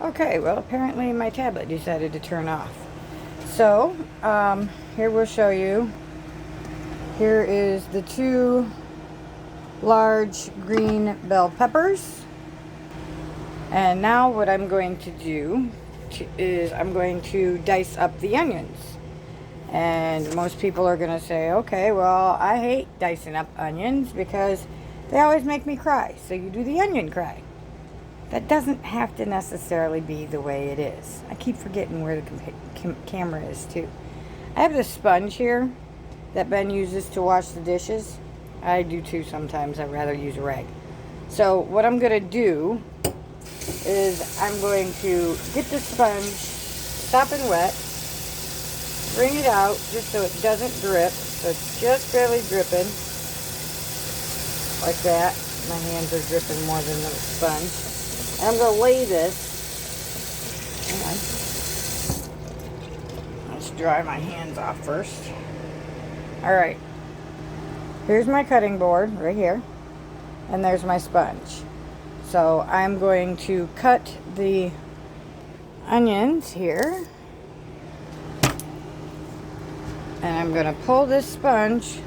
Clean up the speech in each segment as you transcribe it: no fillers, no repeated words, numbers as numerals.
Okay, well apparently my tablet decided to turn off. So, here we'll show you. Here is the 2 large green bell peppers. And now what I'm going to do is I'm going to dice up the onions. And most people are going to say, okay, well, I hate dicing up onions because they always make me cry. So you do the onion cry. That doesn't have to necessarily be the way it is. I keep forgetting where the camera is too. I have this sponge here that Ben uses to wash the dishes. I do too sometimes. I'd rather use a rag. So what I'm going to do is I'm going to get the sponge sopping wet, bring it out just so it doesn't drip. So it's just barely dripping like that. My hands are dripping more than the sponge. And I'm going to lay this. Let's dry my hands off first. Alright. Here's my cutting board right here. And there's my sponge. So I'm going to cut the onions here. And I'm going to pull this sponge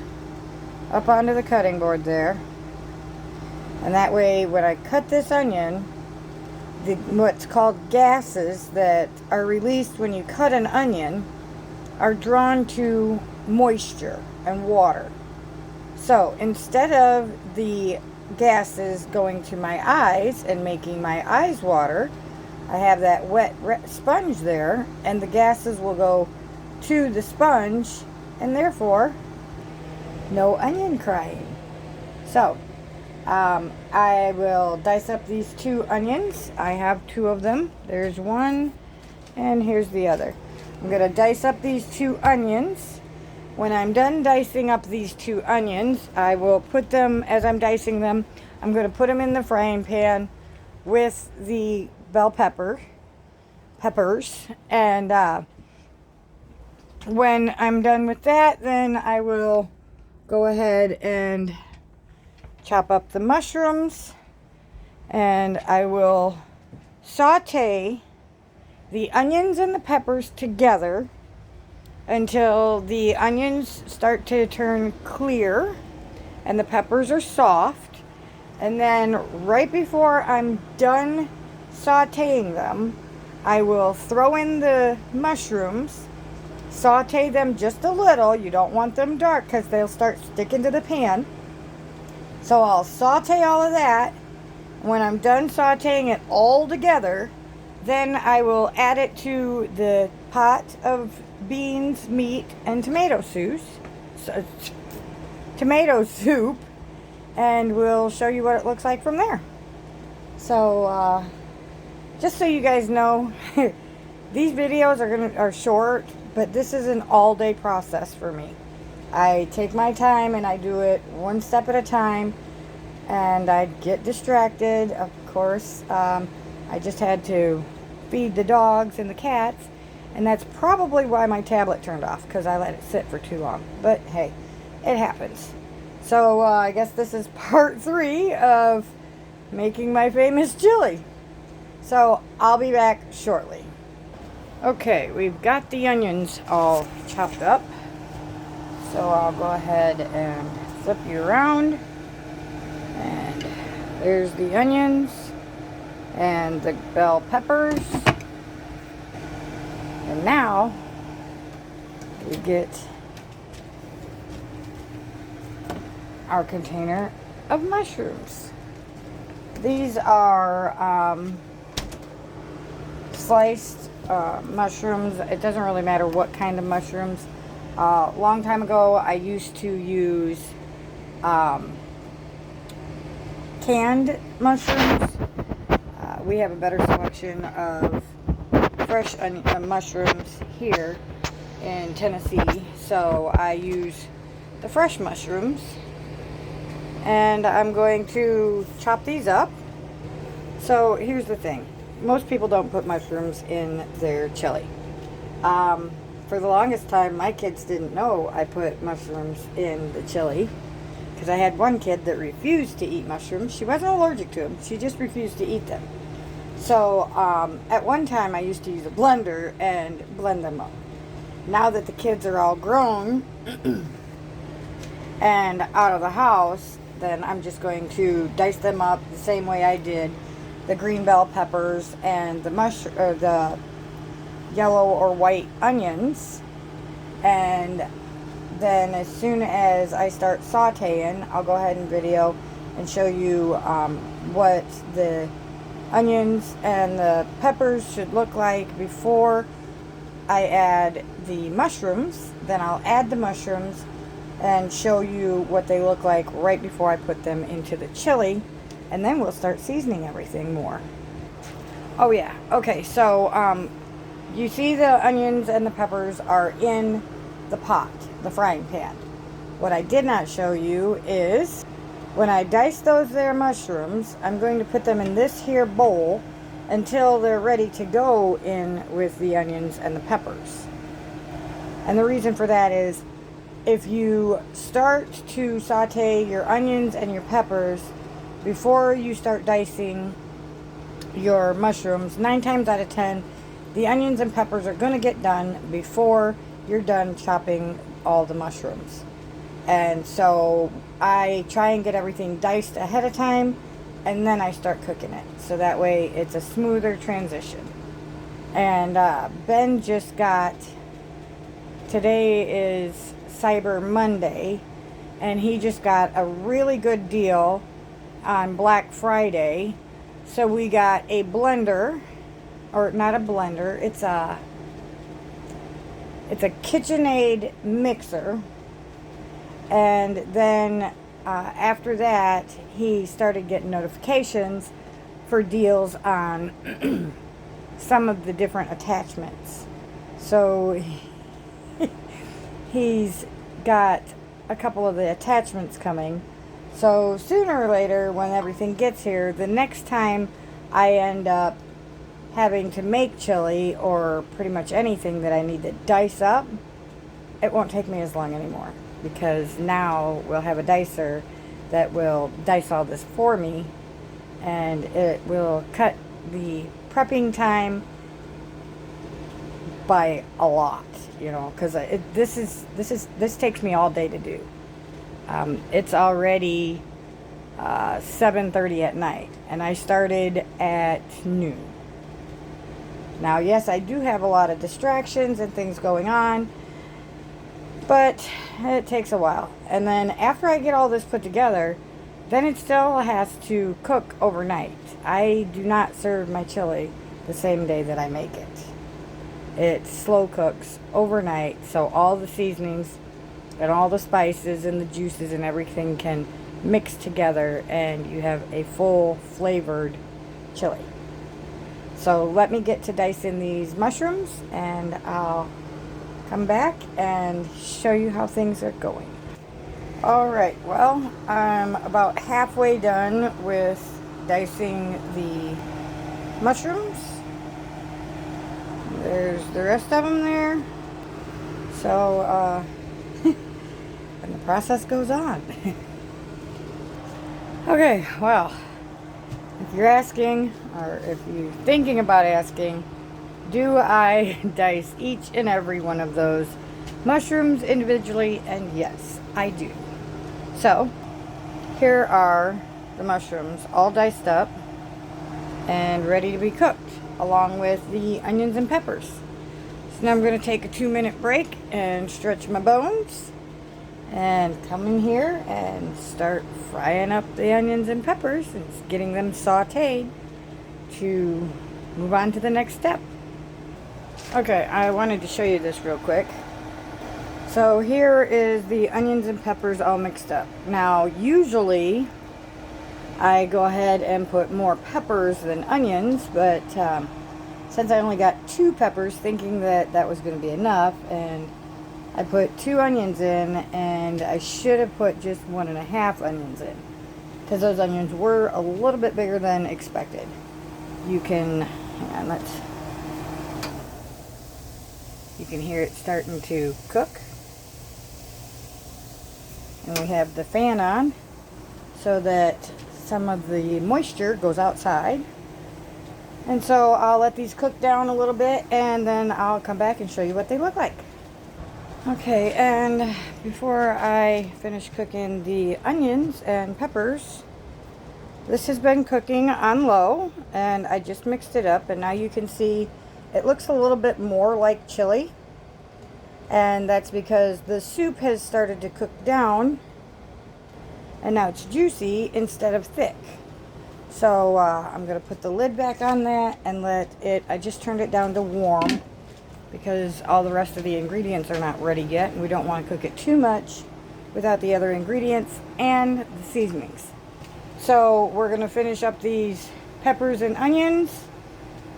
up onto the cutting board there. And that way when I cut this onion, what's called gases that are released when you cut an onion are drawn to moisture and water. So instead of the gases going to my eyes and making my eyes water, I have that wet sponge there, and the gases will go to the sponge, and therefore no onion crying. So I will dice up these 2 onions. I have 2 of them. There's one, and here's the other. I'm going to dice up these 2 onions. When I'm done dicing up these 2 onions, I will put them, as I'm dicing them, I'm going to put them in the frying pan with the bell peppers. And when I'm done with that, then I will go ahead and chop up the mushrooms, and I will saute the onions and the peppers together until the onions start to turn clear and the peppers are soft. And then right before I'm done sauteing them, I will throw in the mushrooms, saute them just a little. You don't want them dark because they'll start sticking to the pan. So I'll saute all of that. When I'm done sauteing it all together, then I will add it to the pot of beans, meat, and tomato soup, and we'll show you what it looks like from there. So just so you guys know, these videos are short, but this is an all-day process for me. I take my time and I do it one step at a time, and I get distracted, of course. I just had to feed the dogs and the cats, and that's probably why my tablet turned off, because I let it sit for too long. But hey, it happens. So I guess this is part 3 of making my famous chili. So I'll be back shortly. Okay, we've got the onions all chopped up. So I'll go ahead and flip you around. And there's the onions and the bell peppers. And now we get our container of mushrooms. These are sliced mushrooms. It doesn't really matter what kind of mushrooms. A long time ago, I used to use canned mushrooms. We have a better selection of fresh mushrooms here in Tennessee, so I use the fresh mushrooms. And I'm going to chop these up. So here's the thing. Most people don't put mushrooms in their chili. For the longest time, my kids didn't know I put mushrooms in the chili, because I had one kid that refused to eat mushrooms. She wasn't allergic to them. She just refused to eat them. So at one time I used to use a blender and blend them up. Now that the kids are all grown and out of the house, then I'm just going to dice them up the same way I did the green bell peppers and the yellow or white onions. And then as soon as I start sauteing, I'll go ahead and video and show you what the onions and the peppers should look like before I add the mushrooms. Then I'll add the mushrooms and show you what they look like right before I put them into the chili, and then we'll start seasoning everything more. Oh yeah, okay, so you see the onions and the peppers are in the pot, the frying pan. What I did not show you is when I dice those there mushrooms, I'm going to put them in this here bowl until they're ready to go in with the onions and the peppers. And the reason for that is if you start to saute your onions and your peppers before you start dicing your mushrooms, 9 times out of 10, the onions and peppers are going to get done before you're done chopping all the mushrooms. And so I try and get everything diced ahead of time, and then I start cooking it. So that way it's a smoother transition. And Ben just got, today is Cyber Monday, and he just got a really good deal on Black Friday. So we got a blender, or not a blender, it's a KitchenAid mixer. And then after that, he started getting notifications for deals on some of the different attachments. So he's got a couple of the attachments coming. So sooner or later, when everything gets here, the next time I end up having to make chili or pretty much anything that I need to dice up, it won't take me as long anymore, because now we'll have a dicer that will dice all this for me, and it will cut the prepping time by a lot, you know, because this takes me all day to do. It's already 7:30 at night, and I started at noon. Now, yes, I do have a lot of distractions and things going on, but it takes a while. And then after I get all this put together, then it still has to cook overnight. I do not serve my chili the same day that I make it. It slow cooks overnight, so all the seasonings and all the spices and the juices and everything can mix together, and you have a full flavored chili. So let me get to dicing these mushrooms, and I'll come back and show you how things are going. Alright, well, I'm about halfway done with dicing the mushrooms. There's the rest of them there. So, and the process goes on. Okay, well, if you're asking, or if you're thinking about asking, do I dice each and every one of those mushrooms individually? And yes, I do. So, here are the mushrooms all diced up and ready to be cooked, along with the onions and peppers. So now I'm going to take a 2-minute break and stretch my bones, and come in here and start frying up the onions and peppers and getting them sauteed to move on to the next step. Okay, I wanted to show you this real quick. So here is the onions and peppers all mixed up. Now, usually I go ahead and put more peppers than onions, but since I only got 2 peppers, thinking that that was going to be enough, and I put 2 onions in, and I should have put just 1.5 onions in, because those onions were a little bit bigger than expected. You can, hang on, you can hear it starting to cook. And we have the fan on so that some of the moisture goes outside. And so I'll let these cook down a little bit, and then I'll come back and show you what they look like. Okay, and before I finish cooking the onions and peppers, this has been cooking on low, and I just mixed it up, and now you can see it looks a little bit more like chili, and that's because the soup has started to cook down, and now it's juicy instead of thick. So I'm going to put the lid back on that and let it, I just turned it down to warm because all the rest of the ingredients are not ready yet, and we don't want to cook it too much without the other ingredients and the seasonings. So we're going to finish up these peppers and onions.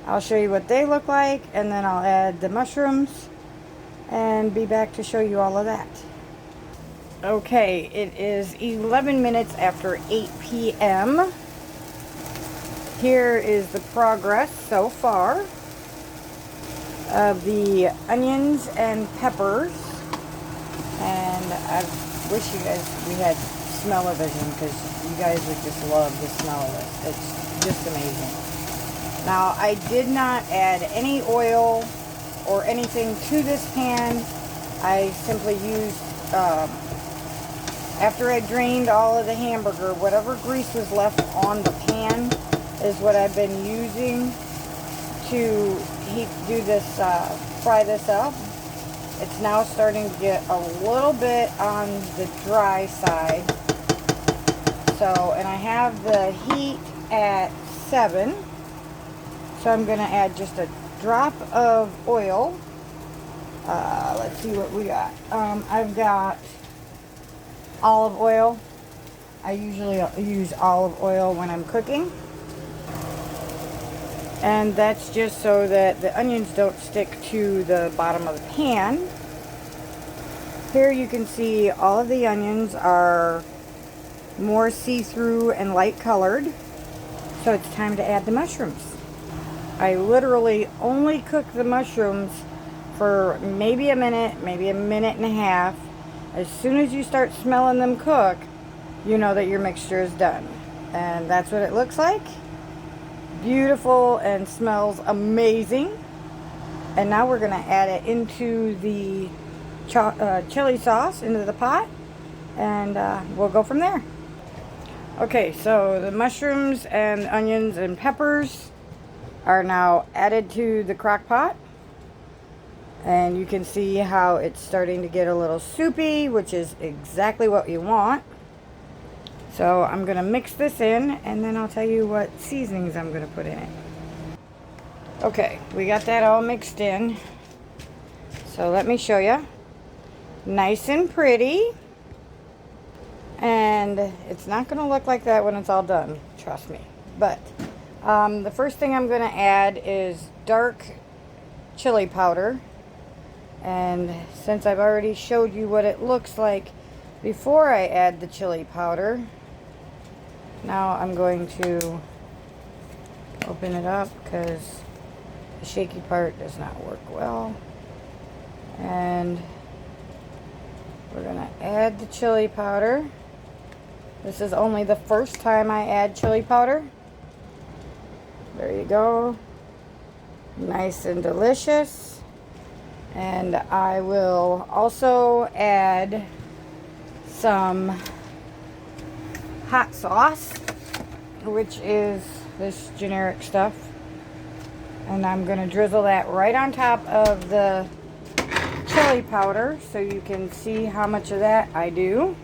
I'll show you what they look like, and then I'll add the mushrooms and be back to show you all of that. Okay, it is 11 minutes after 8 p.m. Here is the progress so far of the onions and peppers. And I wish you guys, we had smell-o-vision, because you guys would just love the smell of it. It's just amazing. Now, I did not add any oil or anything to this pan. I simply used, after I drained all of the hamburger, whatever grease was left on the pan is what I've been using to fry this up. It's now starting to get a little bit on the dry side. So, and I have the heat at 7. So I'm going to add just a drop of oil. Let's see what we got. I've got olive oil. I usually use olive oil when I'm cooking. And that's just so that the onions don't stick to the bottom of the pan. Here you can see all of the onions are more see-through and light colored. So it's time to add the mushrooms. I literally only cook the mushrooms for maybe a minute and a half. As soon as you start smelling them cook, you know that your mixture is done. And that's what it looks like. Beautiful and smells amazing. And now we're going to add it into the chili sauce, into the pot, and we'll go from there. Okay, so the mushrooms and onions and peppers are now added to the crock pot, and you can see how it's starting to get a little soupy, which is exactly what you want. So I'm going to mix this in, and then I'll tell you what seasonings I'm going to put in it. Okay, we got that all mixed in. So let me show you. Nice and pretty. And it's not going to look like that when it's all done, trust me. But the first thing I'm going to add is dark chili powder. And since I've already showed you what it looks like before I add the chili powder, now I'm going to open it up because the shaky part does not work well. And we're going to add the chili powder. This is only the first time I add chili powder. There you go. Nice and delicious. And I will also add some hot sauce, which is this generic stuff. And I'm going to drizzle that right on top of the chili powder so you can see how much of that I do.